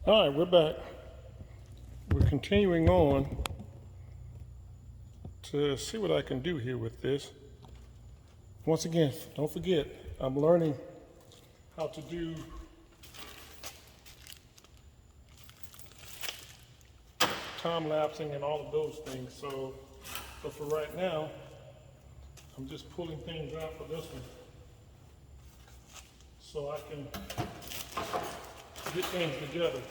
All right, we're back. We're continuing on to see what I can do here with this. Once again, don't forget, I'm learning how to do time lapsing and all of those things. So for right now, I'm just pulling things out for this one so I can get things together.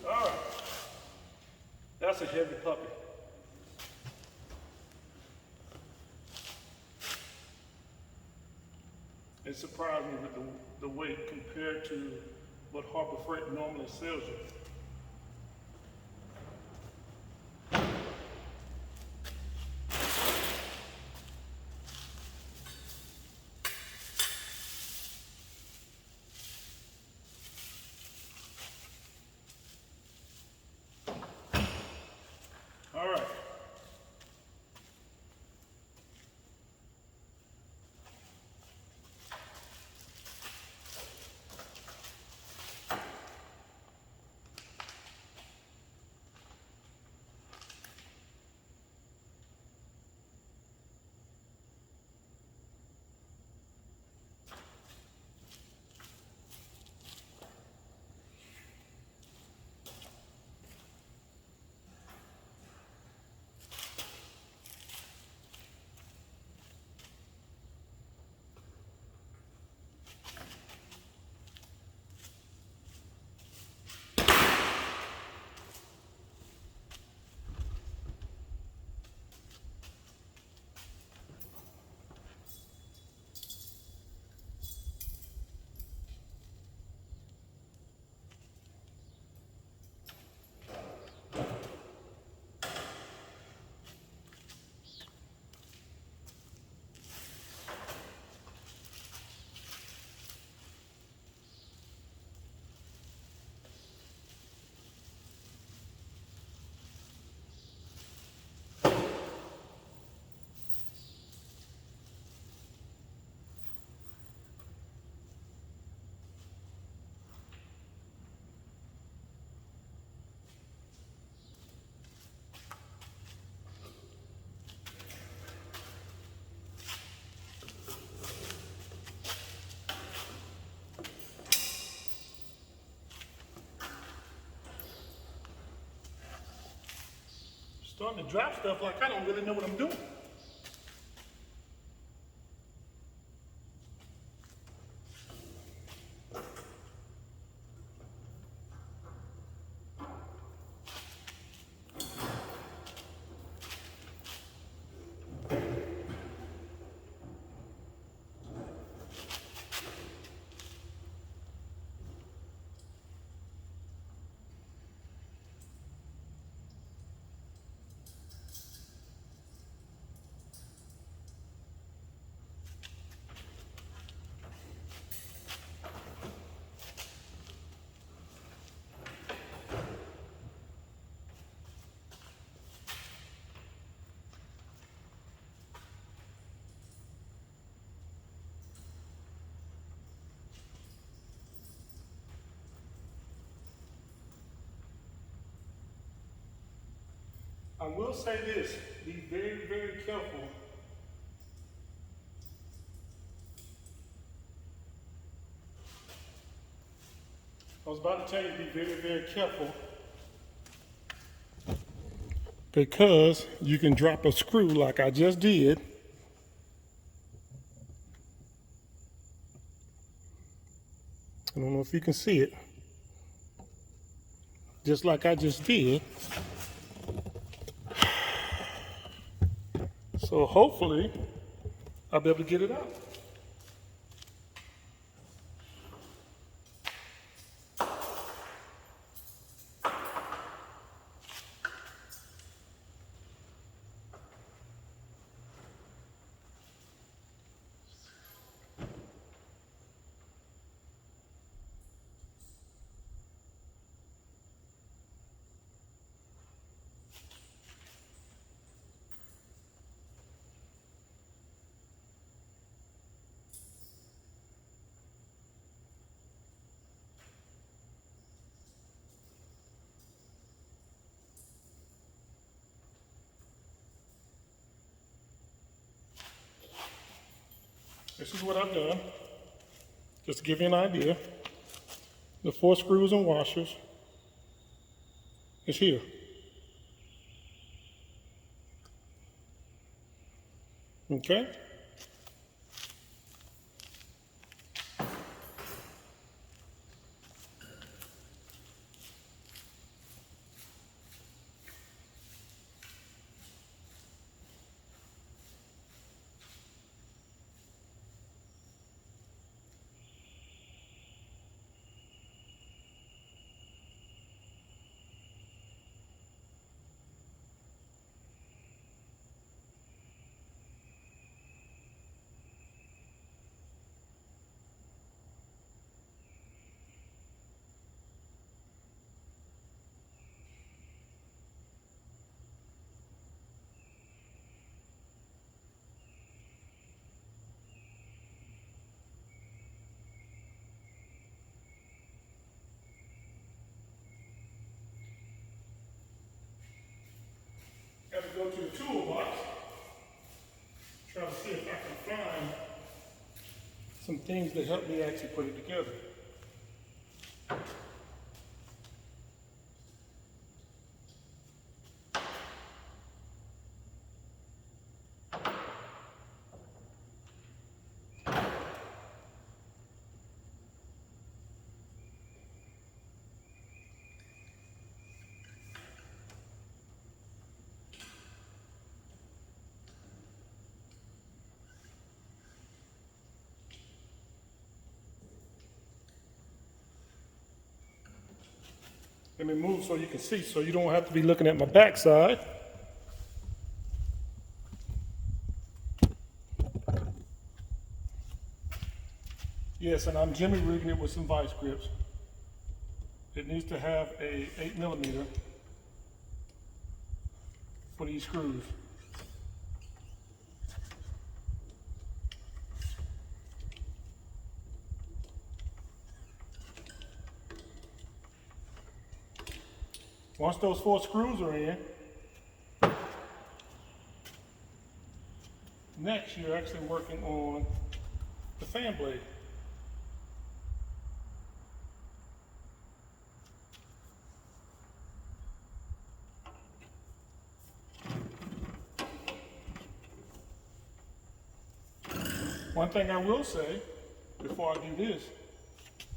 All right, that's a heavy puppy. It surprised me with the weight compared to what Harbor Freight normally sells you. All right. Starting to drop stuff like I don't really know what I'm doing. I will say this, be very, very careful. I was about to tell you to be very, very careful because you can drop a screw like I just did. I don't know if you can see it. Just like I just did. So hopefully I'll be able to get it out. This is what I've done, just to give you an idea. The 4 screws and washers is here. Okay? Have to go to the toolbox, try to see if I can find some things that help me actually put it together. Let me move so you can see, so you don't have to be looking at my backside. Yes, and I'm jimmy rigging it with some vice grips. It needs to have a 8mm for these screws. Once those 4 screws are in, next you're actually working on the fan blade. One thing I will say before I do this,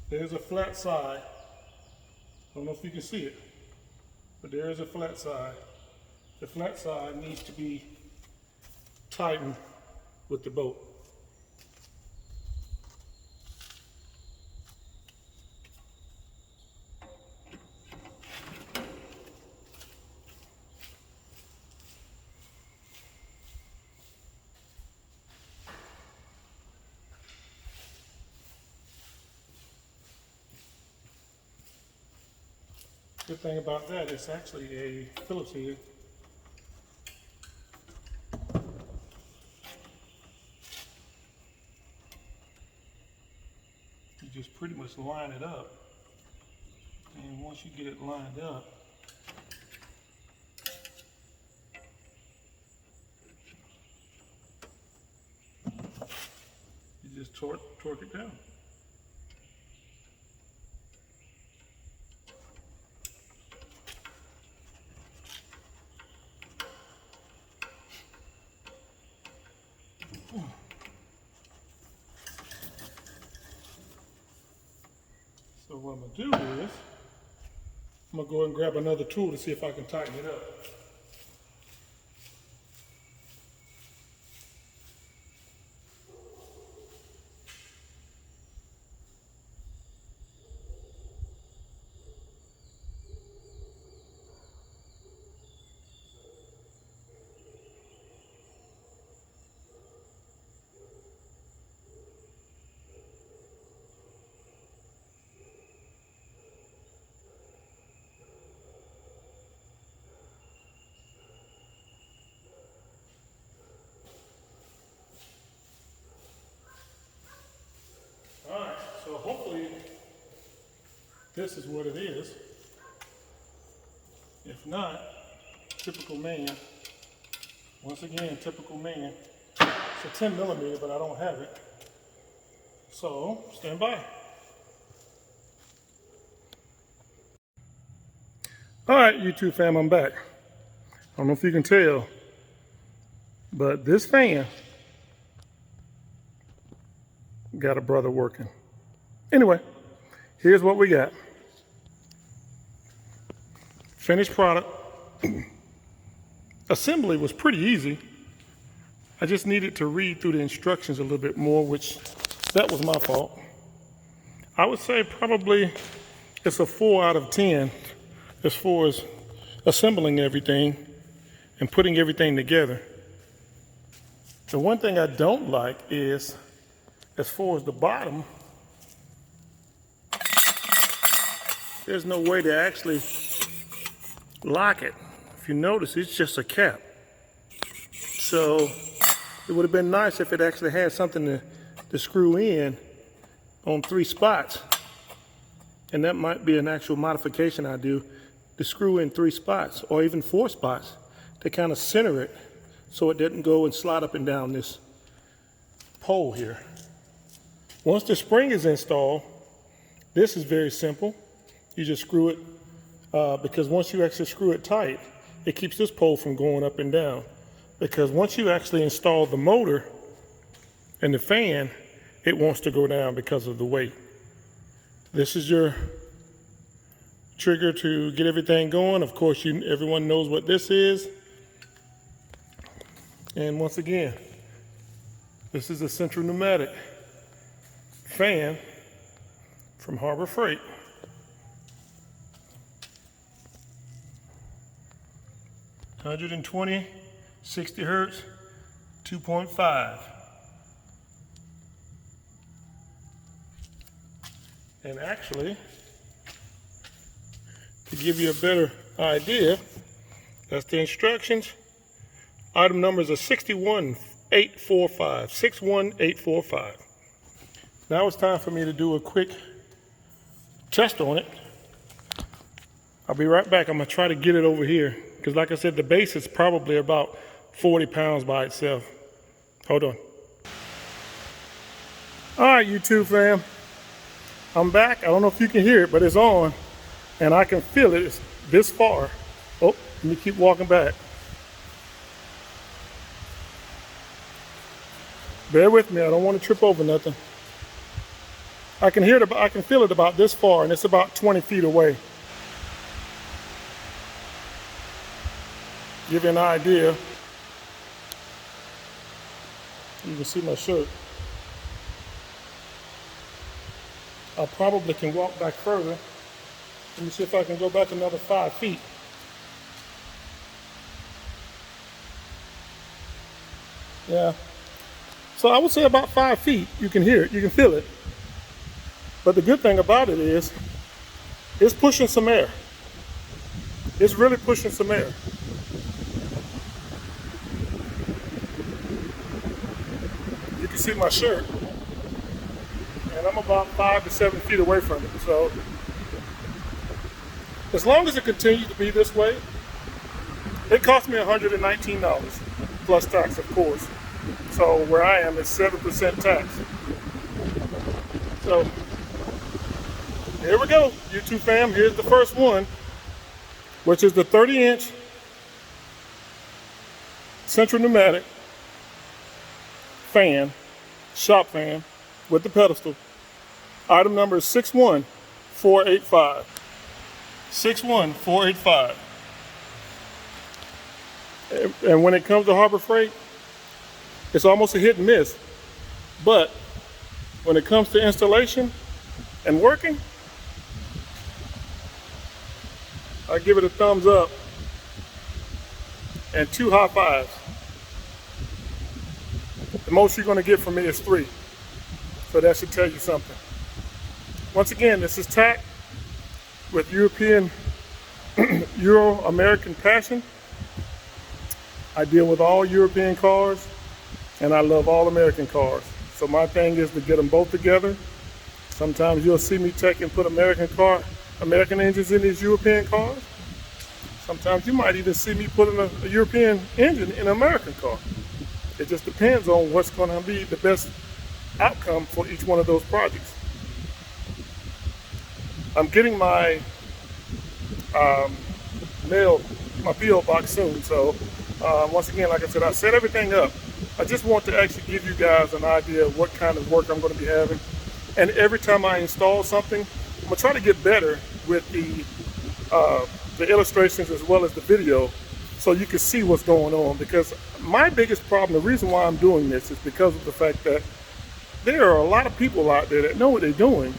there's a flat side. I don't know if you can see it, but there is a flat side. The flat side needs to be tightened with the bolt. Good thing about that, it's actually a Phillips head. You just pretty much line it up, and once you get it lined up, you just torque it down. So what I'm going to do is, I'm going to go ahead and grab another tool to see if I can tighten it up. Alright, so hopefully this is what it is. If not, typical man. Once again, typical man. It's a 10 millimeter, but I don't have it. So, stand by. Alright, YouTube fam, I'm back. I don't know if you can tell, but this fan got a brother working. Anyway, here's what we got. Finished product. Assembly was pretty easy. I just needed to read through the instructions a little bit more, which that was my fault. I would say probably it's a 4 out of 10 as far as assembling everything and putting everything together. The one thing I don't like is, as far as the bottom, there's no way to actually lock it. If you notice, it's just a cap. So it would have been nice if it actually had something to screw in on 3 spots. And that might be an actual modification I do, to screw in 3 spots or even 4 spots to kind of center it so it didn't go and slide up and down this pole here. Once the spring is installed, this is very simple. You just screw it, because once you actually screw it tight, it keeps this pole from going up and down. Because once you actually install the motor and the fan, it wants to go down because of the weight. This is your trigger to get everything going. Of course, everyone knows what this is. And once again, this is a Central Pneumatic fan from Harbor Freight. $120, 60 hertz, 2.5. And actually, to give you a better idea, that's the instructions. Item numbers are 61845, 61845. Now it's time for me to do a quick test on it. I'll be right back. I'm gonna try to get it over here, because like I said, the base is probably about 40 pounds by itself. Hold on. All right, YouTube fam, I'm back. I don't know if you can hear it, but it's on, and I can feel it. It's this far. Oh, let me keep walking back. Bear with me, I don't want to trip over nothing. I can feel it about this far, and it's about 20 feet away. Give you an idea. You can see my shirt. I probably can walk back further. Let me see if I can go back another 5 feet. Yeah. So I would say about 5 feet. You can hear it, you can feel it. But the good thing about it is, it's pushing some air. It's really pushing some air. You can see my shirt. And I'm about 5 to 7 feet away from it. So as long as it continues to be this way, it cost me $119 plus tax, of course. So where I am is 7% tax. So here we go, YouTube fam. Here's the first one, which is the 30-inch central pneumatic fan, shop fan with the pedestal. Item number is 61485. 61485. And when it comes to Harbor Freight, it's almost a hit and miss. But when it comes to installation and working, I give it a thumbs up and 2 high fives. The most you're going to get from me is 3. So that should tell you something. Once again, this is TAC with Euro.American.Passion. I deal with all European cars, and I love all American cars. So my thing is to get them both together. Sometimes you'll see me take and put American engines in these European cars. Sometimes you might even see me putting a European engine in an American car. It just depends on what's going to be the best outcome for each one of those projects. I'm getting my my PO box soon. So once again, like I said, I set everything up. I just want to actually give you guys an idea of what kind of work I'm going to be having. And every time I install something, I'm going to try to get better with the illustrations as well as the video, so you can see what's going on. Because my biggest problem, the reason why I'm doing this, is because of the fact that there are a lot of people out there that know what they're doing,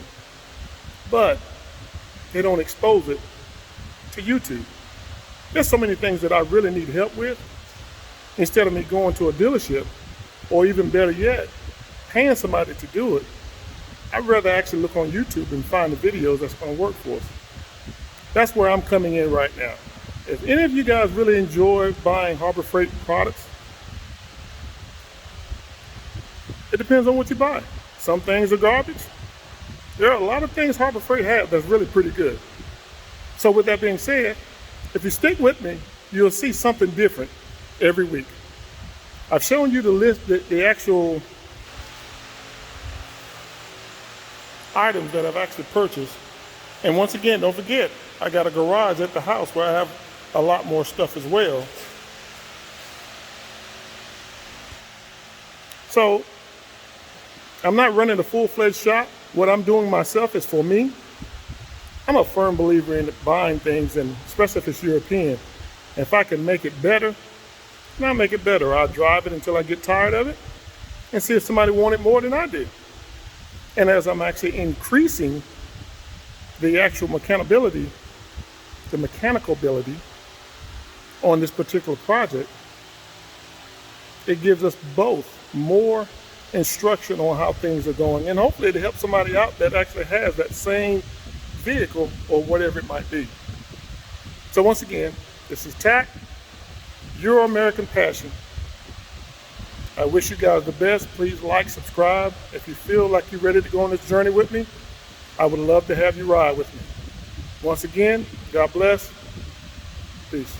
but they don't expose it to YouTube. There's so many things that I really need help with. Instead of me going to a dealership, or even better yet, paying somebody to do it, I'd rather actually look on YouTube and find the videos that's going to work for us. That's where I'm coming in right now. If any of you guys really enjoy buying Harbor Freight products, it depends on what you buy. Some things are garbage. There are a lot of things Harbor Freight has that's really pretty good. So with that being said, if you stick with me, you'll see something different every week. I've shown you the list, the actual items that I've actually purchased. And once again, don't forget, I got a garage at the house where I have a lot more stuff as well. So I'm not running a full-fledged shop. What I'm doing myself is for me. I'm a firm believer in buying things, and especially if it's European. If I can make it better, then I'll make it better. I'll drive it until I get tired of it and see if somebody wants it more than I do. And as I'm actually increasing the actual mechanical ability on this particular project, it gives us both more instruction on how things are going, and hopefully to help somebody out that actually has that same vehicle or whatever it might be. So once again, this is TAC, Euro.American.Passion. I wish you guys the best. Please like, subscribe. If you feel like you're ready to go on this journey with me, I would love to have you ride with me. Once again, God bless. Peace.